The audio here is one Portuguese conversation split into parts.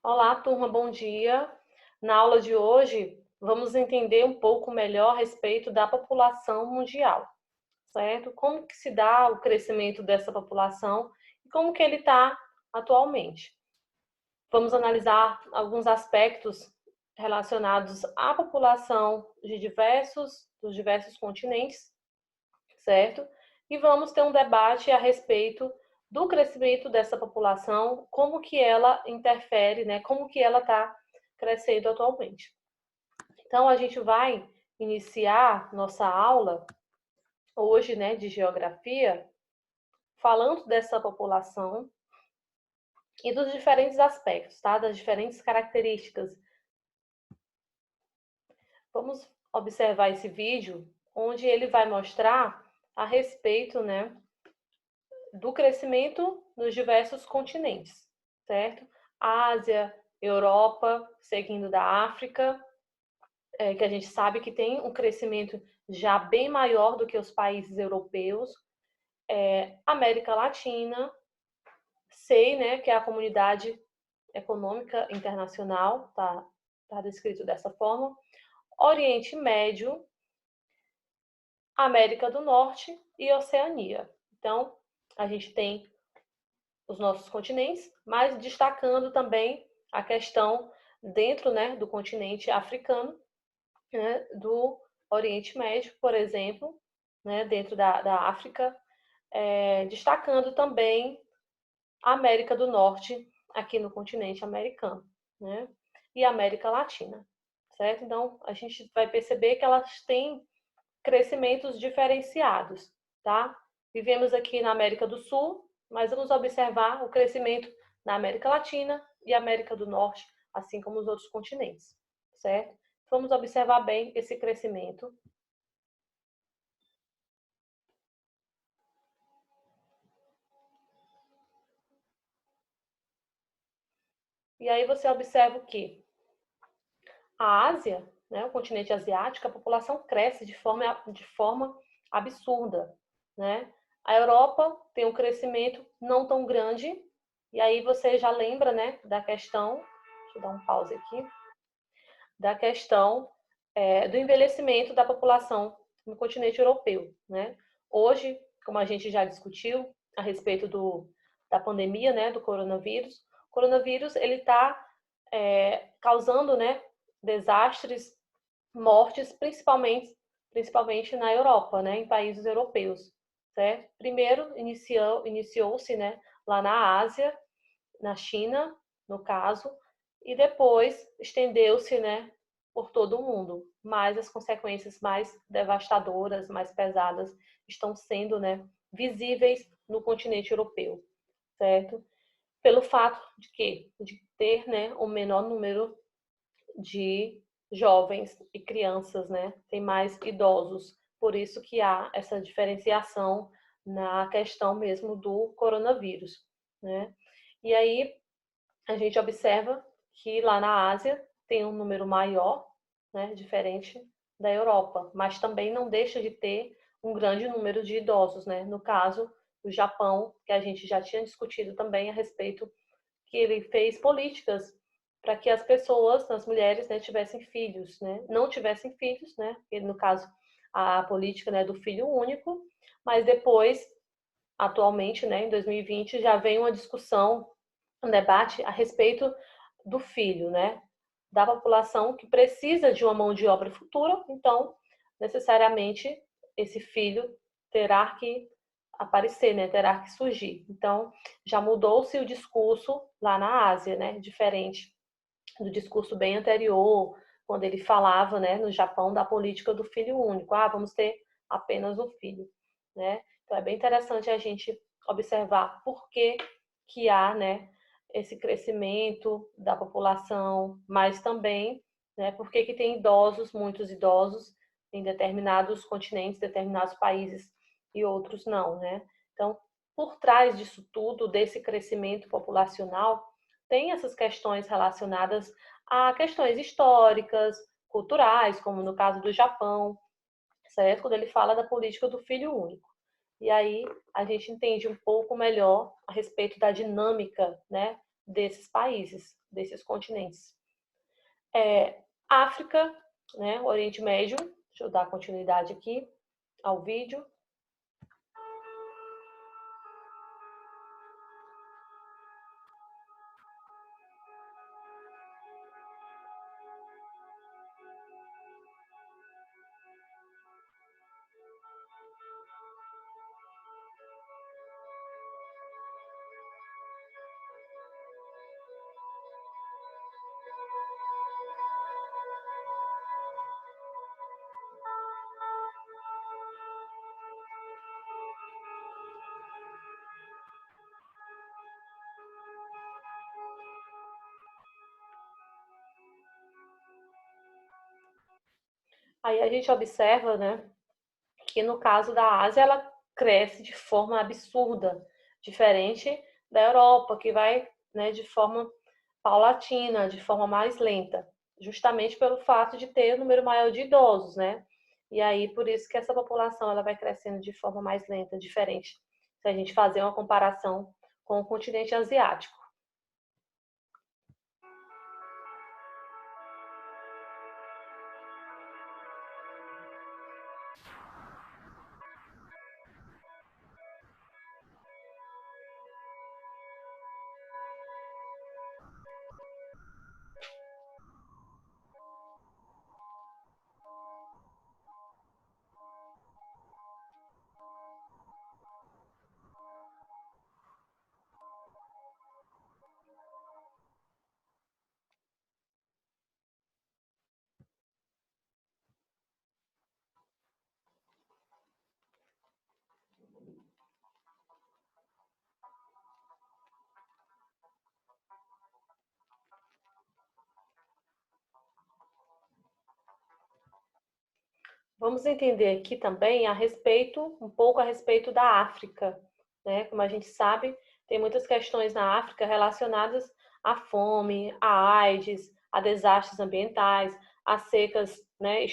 Olá, turma, bom dia. Na aula de hoje, vamos entender um pouco melhor a respeito da população mundial, certo? Como que se dá o crescimento dessa população e como que ele está atualmente. Vamos analisar alguns aspectos relacionados à população dos diversos continentes, certo? E vamos ter um debate a respeito do crescimento dessa população, como que ela interfere, né? Como que ela está crescendo atualmente. Então, a gente vai iniciar nossa aula hoje, né, de geografia, falando dessa população e dos diferentes aspectos, tá? Das diferentes características. Vamos observar esse vídeo, onde ele vai mostrar a respeito, né, do crescimento nos diversos continentes, certo? Ásia, Europa, seguindo da África, que a gente sabe que tem um crescimento já bem maior do que os países europeus, América Latina, sei, né, que é a Comunidade Econômica Internacional, tá descrito dessa forma, Oriente Médio, América do Norte e Oceania. Então, a gente tem os nossos continentes, mas destacando também a questão dentro, né, do continente africano, né, do Oriente Médio, por exemplo, né, dentro da África, destacando também a América do Norte, aqui no continente americano, né, e a América Latina, certo? Então, a gente vai perceber que elas têm crescimentos diferenciados, tá? Vivemos aqui na América do Sul, mas vamos observar o crescimento na América Latina e América do Norte, assim como os outros continentes, certo? Vamos observar bem esse crescimento. E aí você observa o que a Ásia, né, o continente asiático, a população cresce de forma absurda, né? A Europa tem um crescimento não tão grande, e aí você já lembra, né, da questão, deixa eu dar um pause aqui, da questão do envelhecimento da população no continente europeu, né? Hoje, como a gente já discutiu a respeito da pandemia, né, do coronavírus, o coronavírus ele está causando, né, desastres, mortes, principalmente na Europa, né, em países europeus, certo? Primeiro iniciou-se, né, lá na Ásia, na China, no caso, e depois estendeu-se, né, por todo o mundo. Mas as consequências mais devastadoras, mais pesadas, estão sendo, né, visíveis no continente europeu, certo? Pelo fato de que de ter, né, o menor número de jovens e crianças, né? Tem mais idosos. Por isso que há essa diferenciação na questão mesmo do coronavírus, né? E aí a gente observa que lá na Ásia tem um número maior, né, diferente da Europa, mas também não deixa de ter um grande número de idosos, né? No caso, o Japão, que a gente já tinha discutido também a respeito, que ele fez políticas para que as pessoas, as mulheres, né, tivessem filhos, né? Não tivessem filhos, né? No caso, a política, né, do filho único, mas depois, atualmente, né, em 2020, já vem uma discussão, um debate a respeito do filho, né? Da população que precisa de uma mão de obra futura, então, necessariamente, esse filho terá que aparecer, né? Terá que surgir. Então, já mudou-se o discurso lá na Ásia, né? Diferente do discurso bem anterior, quando ele falava, né, no Japão, da política do filho único. Ah, vamos ter apenas um filho, né? Então, é bem interessante a gente observar por que que há, né, esse crescimento da população, mas também, né, por que que tem idosos, muitos idosos, em determinados continentes, determinados países e outros não, né? Então, por trás disso tudo, desse crescimento populacional, tem essas questões relacionadas a questões históricas, culturais, como no caso do Japão, certo? Quando ele fala da política do filho único. E aí a gente entende um pouco melhor a respeito da dinâmica, né, desses países, desses continentes. África, né, Oriente Médio, deixa eu dar continuidade aqui ao vídeo. Aí a gente observa, né, que no caso da Ásia ela cresce de forma absurda, diferente da Europa, que vai, né, de forma paulatina, de forma mais lenta, justamente pelo fato de ter um número maior de idosos, né? E aí por isso que essa população ela vai crescendo de forma mais lenta, diferente, se a gente fazer uma comparação com o continente asiático. Vamos entender aqui também um pouco a respeito da África, né? Como a gente sabe, tem muitas questões na África relacionadas à fome, à AIDS, a desastres ambientais, a secas, né,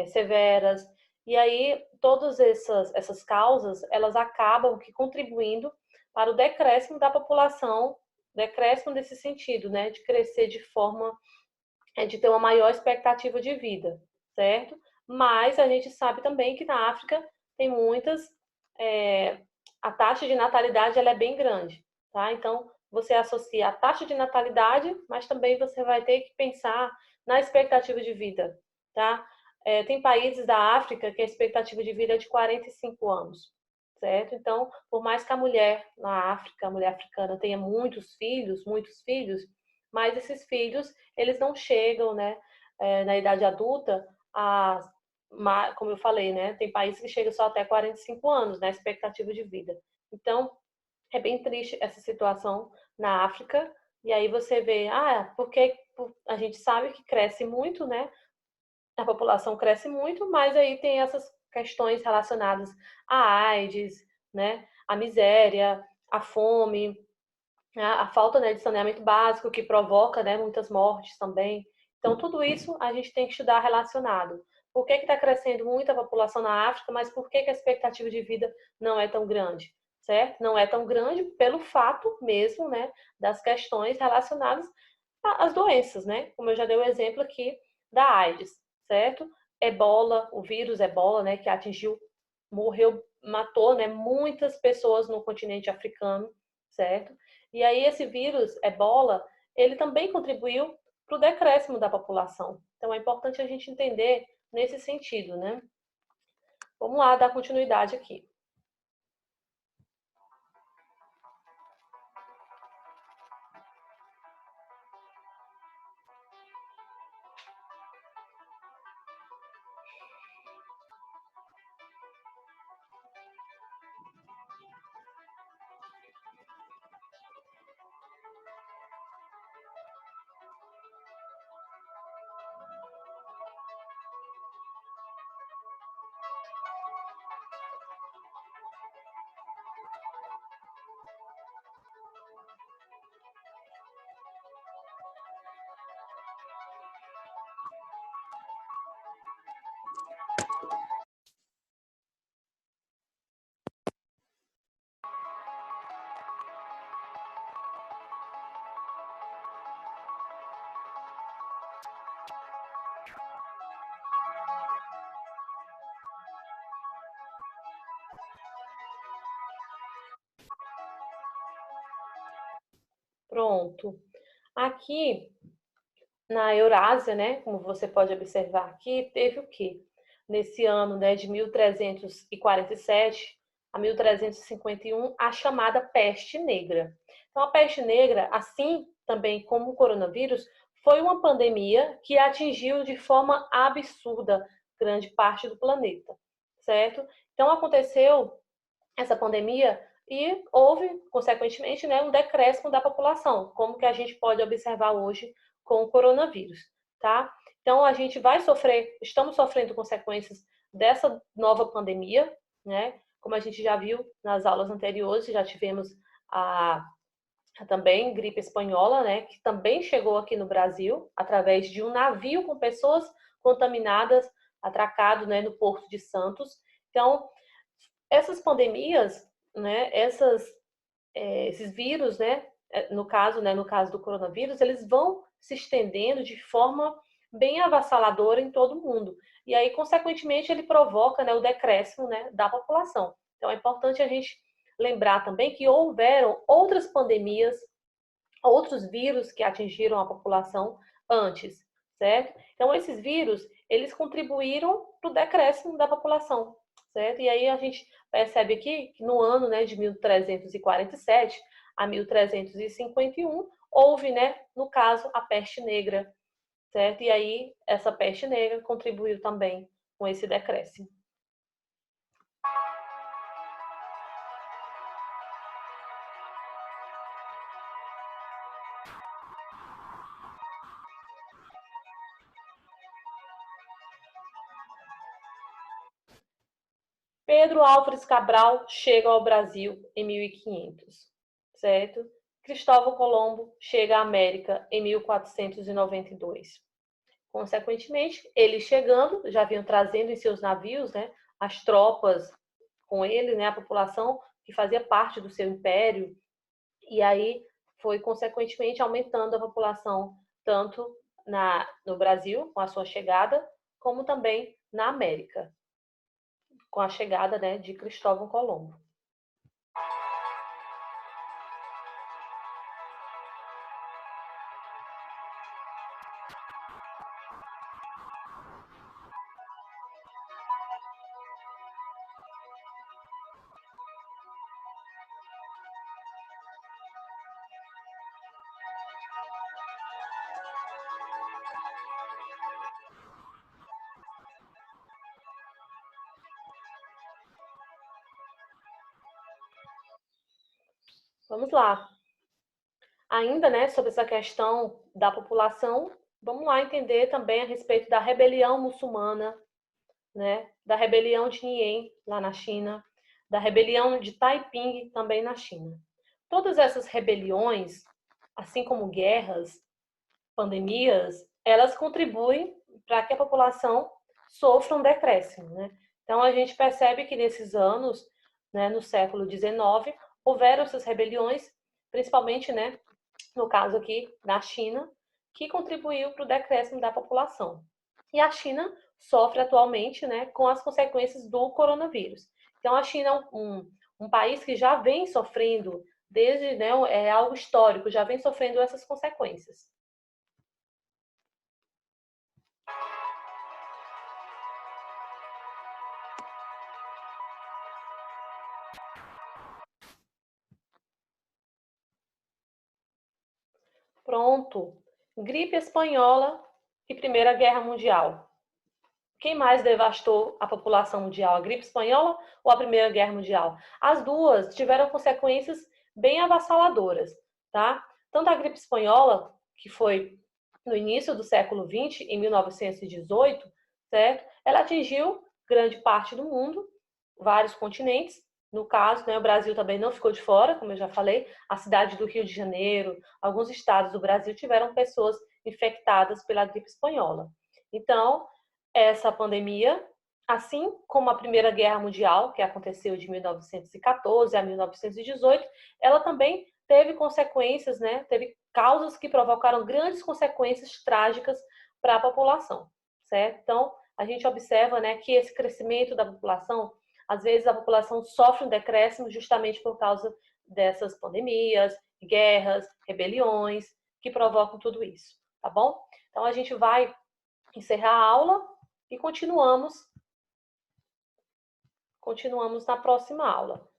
severas. E aí, todas essas causas, elas acabam que contribuindo para o decréscimo da população, decréscimo desse sentido, né, de crescer de forma, de ter uma maior expectativa de vida, certo? Mas a gente sabe também que na África tem muitas, a taxa de natalidade ela é bem grande, tá? Então você associa a taxa de natalidade, mas também você vai ter que pensar na expectativa de vida, tá? Tem países da África que a expectativa de vida é de 45 anos, certo? Então, por mais que a mulher na África, a mulher africana tenha muitos filhos, mas esses filhos, eles não chegam, né, na idade adulta a, como eu falei, né, tem países que chegam só até 45 anos, né, expectativa de vida. Então, é bem triste essa situação na África, e aí você vê, porque a gente sabe que cresce muito, né, a população cresce muito, mas aí tem essas questões relacionadas à AIDS, né, à miséria, à fome, a falta, né, de saneamento básico que provoca, né, muitas mortes também. Então, tudo isso a gente tem que estudar relacionado. Por que está crescendo muito a população na África, mas por que a expectativa de vida não é tão grande, certo? Não é tão grande pelo fato mesmo, né, das questões relacionadas às doenças, né? Como eu já dei o exemplo aqui da AIDS, certo? Ebola, o vírus Ebola, né, que morreu, matou, né, muitas pessoas no continente africano, certo? E aí esse vírus, Ebola, ele também contribuiu para o decréscimo da população. Então é importante a gente entender nesse sentido, né? Vamos lá dar continuidade aqui. Pronto. Aqui na Eurásia, né, como você pode observar aqui, teve o quê? Nesse ano, né, de 1347 a 1351, a chamada peste negra. Então, a peste negra, assim também como o coronavírus, foi uma pandemia que atingiu de forma absurda grande parte do planeta, certo? Então, aconteceu essa pandemia e houve, consequentemente, né, um decréscimo da população, como que a gente pode observar hoje com o coronavírus, tá? Então, a gente vai sofrer, estamos sofrendo consequências dessa nova pandemia, né? Como a gente já viu nas aulas anteriores, já tivemos a também gripe espanhola, né, que também chegou aqui no Brasil através de um navio com pessoas contaminadas, atracado, né, no Porto de Santos. Então, essas pandemias, né, esses vírus, né, no caso do coronavírus, eles vão se estendendo de forma bem avassaladora em todo o mundo. E aí, consequentemente, ele provoca, né, o decréscimo, né, da população. Então, é importante a gente lembrar também que houveram outras pandemias, outros vírus que atingiram a população antes, certo? Então, esses vírus, eles contribuíram para o decréscimo da população, certo? E aí a gente percebe aqui que no ano, né, de 1347 a 1351, houve, né, no caso, a peste negra, certo? E aí essa peste negra contribuiu também com esse decréscimo. Pedro Álvares Cabral chega ao Brasil em 1500, certo? Cristóvão Colombo chega à América em 1492. Consequentemente, eles chegando, já vinham trazendo em seus navios, né, as tropas com ele, né, a população que fazia parte do seu império, e aí foi consequentemente aumentando a população tanto no Brasil, com a sua chegada, como também na América, com a chegada, né, de Cristóvão Colombo. Vamos lá. Ainda, né, sobre essa questão da população, vamos lá entender também a respeito da rebelião muçulmana, né, da rebelião de Nian, lá na China, da rebelião de Taiping, também na China. Todas essas rebeliões, assim como guerras, pandemias, elas contribuem para que a população sofra um decréscimo, né? Então, a gente percebe que nesses anos, né, no século XIX, houveram essas rebeliões, principalmente, né, no caso aqui, na China, que contribuiu para o decréscimo da população. E a China sofre atualmente, né, com as consequências do coronavírus. Então, a China é um país que já vem sofrendo, desde, né, é algo histórico, já vem sofrendo essas consequências. Pronto. Gripe espanhola e Primeira Guerra Mundial. Quem mais devastou a população mundial? A gripe espanhola ou a Primeira Guerra Mundial? As duas tiveram consequências bem avassaladoras, tá? Tanto a gripe espanhola, que foi no início do século XX, em 1918, certo? Ela atingiu grande parte do mundo, vários continentes. No caso, né, o Brasil também não ficou de fora, como eu já falei. A cidade do Rio de Janeiro, alguns estados do Brasil tiveram pessoas infectadas pela gripe espanhola. Então, essa pandemia, assim como a Primeira Guerra Mundial, que aconteceu de 1914 a 1918, ela também teve consequências, né? Teve causas que provocaram grandes consequências trágicas para a população, certo? Então, a gente observa, né, que esse crescimento da população, às vezes a população sofre um decréscimo justamente por causa dessas pandemias, guerras, rebeliões, que provocam tudo isso, tá bom? Então, a gente vai encerrar a aula e continuamos na próxima aula.